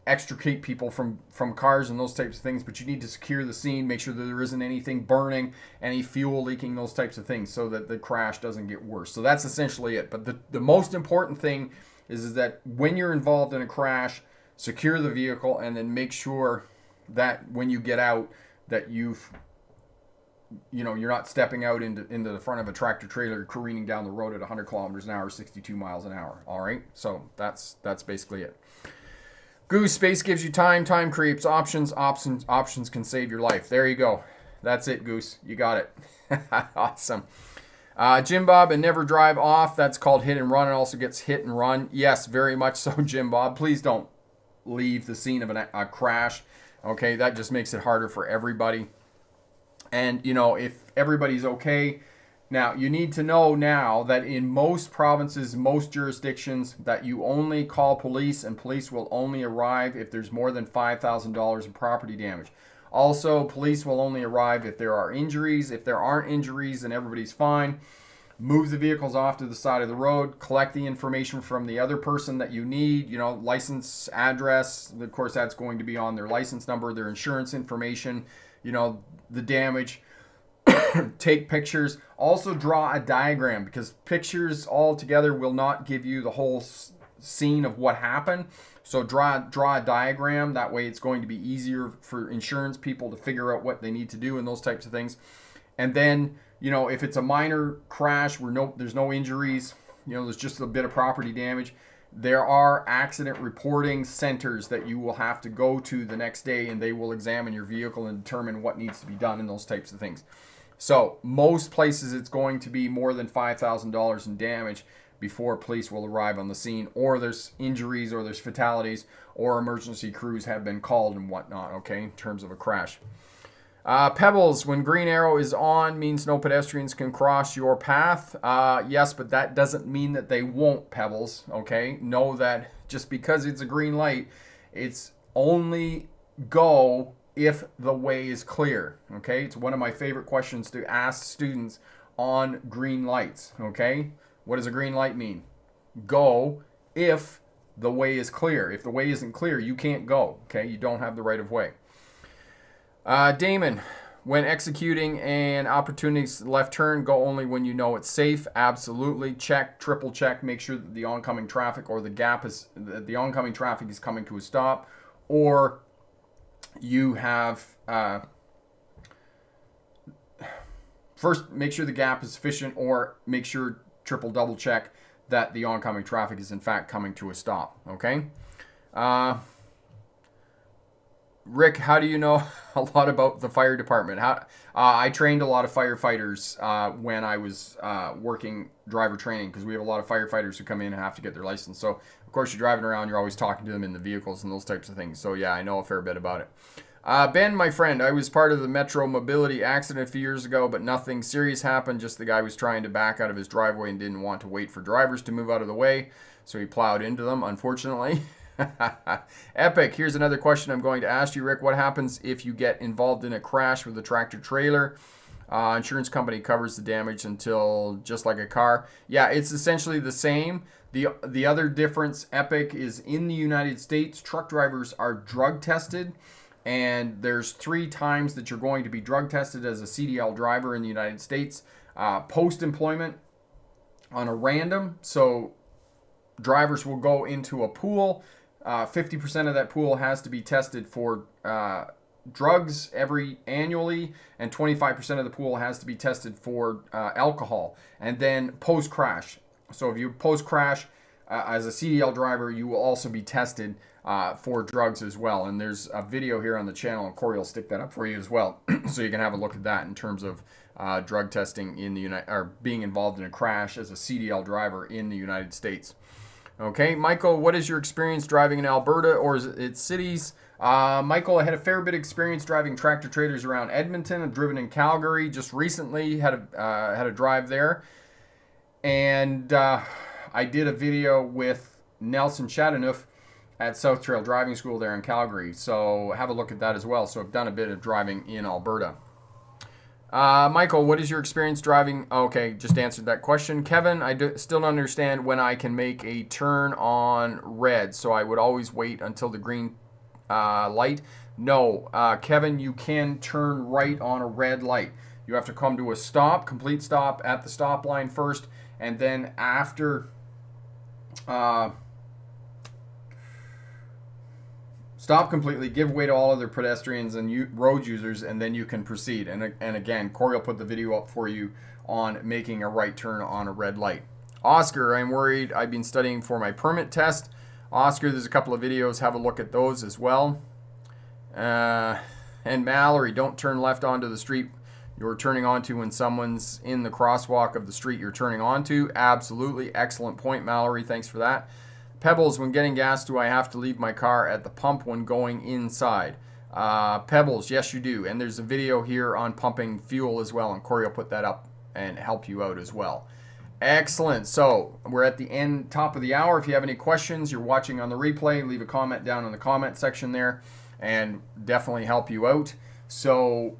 Speaker 1: extricate people from cars and those types of things, but you need to secure the scene, make sure that there isn't anything burning, any fuel leaking, those types of things, so that the crash doesn't get worse. So that's essentially it. But the most important thing is that when you're involved in a crash, secure the vehicle, and then make sure that when you get out that you're not stepping out into the front of a tractor trailer careening down the road at 100 kilometers an hour, 62 miles an hour. All right, so that's basically it. Goose, space gives you time. Time creates options. Options can save your life. There you go. That's it, Goose. You got it. Awesome. Jim Bob, and never drive off. That's called hit and run. It also gets hit and run. Yes, very much so, Jim Bob. Please don't leave the scene of a crash. Okay, that just makes it harder for everybody. And, if everybody's okay, now you need to know now that in most provinces, most jurisdictions, that you only call police, and police will only arrive if there's more than $5,000 in property damage. Also, police will only arrive if there are injuries. If there aren't injuries, then everybody's fine. Move the vehicles off to the side of the road. Collect the information from the other person that you need. License, address. Of course, that's going to be on their license number, their insurance information, the damage. Take pictures. Also draw a diagram, because pictures all together will not give you the whole scene of what happened. So draw a diagram. That way it's going to be easier for insurance people to figure out what they need to do and those types of things. And then, if it's a minor crash where there's no injuries, there's just a bit of property damage, there are accident reporting centers that you will have to go to the next day, and they will examine your vehicle and determine what needs to be done and those types of things. So most places it's going to be more than $5,000 in damage before police will arrive on the scene, or there's injuries, or there's fatalities, or emergency crews have been called and whatnot, okay, in terms of a crash. Pebbles, when green arrow is on, means no pedestrians can cross your path. Yes, but that doesn't mean that they won't, Pebbles, okay? Know that just because it's a green light, it's only go if the way is clear, okay? It's one of my favorite questions to ask students on green lights, okay? What does a green light mean? Go if the way is clear. If the way isn't clear, you can't go, okay? You don't have the right of way. Damon, when executing an opportunity left turn, go only when you know it's safe. Absolutely. Check, triple check, make sure that the oncoming traffic or the oncoming traffic is coming to a stop, or you have first make sure the gap is sufficient, or make sure triple double check that the oncoming traffic is in fact coming to a stop. Okay. Rick, how do you know a lot about the fire department? I trained a lot of firefighters when I was working driver training, because we have a lot of firefighters who come in and have to get their license. So, of course, you're driving around, you're always talking to them in the vehicles and those types of things. So, yeah, I know a fair bit about it. Ben, my friend, I was part of the Metro Mobility accident a few years ago, but nothing serious happened. Just the guy was trying to back out of his driveway and didn't want to wait for drivers to move out of the way, so he plowed into them, unfortunately. Epic, here's another question I'm going to ask you, Rick. What happens if you get involved in a crash with a tractor trailer? Insurance company covers the damage until, just like a car. Yeah, it's essentially the same. The other difference, Epic, is in the United States, truck drivers are drug tested, and there's 3 times that you're going to be drug tested as a CDL driver in the United States. Post-employment on a random, so drivers will go into a pool. 50% of that pool has to be tested for drugs annually, and 25% of the pool has to be tested for alcohol. And then post-crash. So if you post-crash as a CDL driver, you will also be tested for drugs as well. And there's a video here on the channel, and Corey will stick that up for you as well, so you can have a look at that in terms of drug testing in the or being involved in a crash as a CDL driver in the United States. Okay, Michael, what is your experience driving in Alberta, or is it cities? Michael, I had a fair bit of experience driving tractor trailers around Edmonton. I've driven in Calgary just recently, had a drive there. And I did a video with Nelson Chateauneuf at South Trail Driving School there in Calgary. So have a look at that as well. So I've done a bit of driving in Alberta. Michael, what is your experience driving? Okay, just answered that question. Kevin, still don't understand when I can make a turn on red, so I would always wait until the green light. No, Kevin, you can turn right on a red light. You have to come to a stop, complete stop at the stop line first, and then after Stop completely, give way to all other pedestrians and road users, and then you can proceed. And again, Corey will put the video up for you on making a right turn on a red light. Oscar, I'm worried. I've been studying for my permit test. Oscar, there's a couple of videos. Have a look at those as well. And Mallory, don't turn left onto the street you're turning onto when someone's in the crosswalk of the street you're turning onto. Absolutely. Excellent point, Mallory. Thanks for that. Pebbles, when getting gas, do I have to leave my car at the pump when going inside? Pebbles, yes you do. And there's a video here on pumping fuel as well, and Corey will put that up and help you out as well. Excellent. So we're at the top of the hour. If you have any questions, you're watching on the replay, leave a comment down in the comment section there and definitely help you out. So,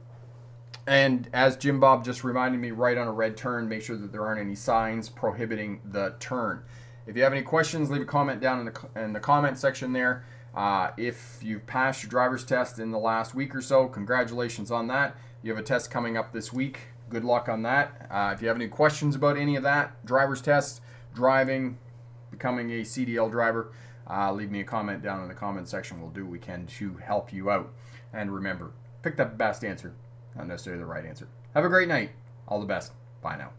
Speaker 1: and as Jim Bob just reminded me, right on a red turn, make sure that there aren't any signs prohibiting the turn. If you have any questions, leave a comment down in the comment section there. If you've passed your driver's test in the last week or so, congratulations on that. You have a test coming up this week. Good luck on that. If you have any questions about any of that, driver's test, driving, becoming a CDL driver, leave me a comment down in the comment section. We'll do what we can to help you out. And remember, pick the best answer, not necessarily the right answer. Have a great night. All the best. Bye now.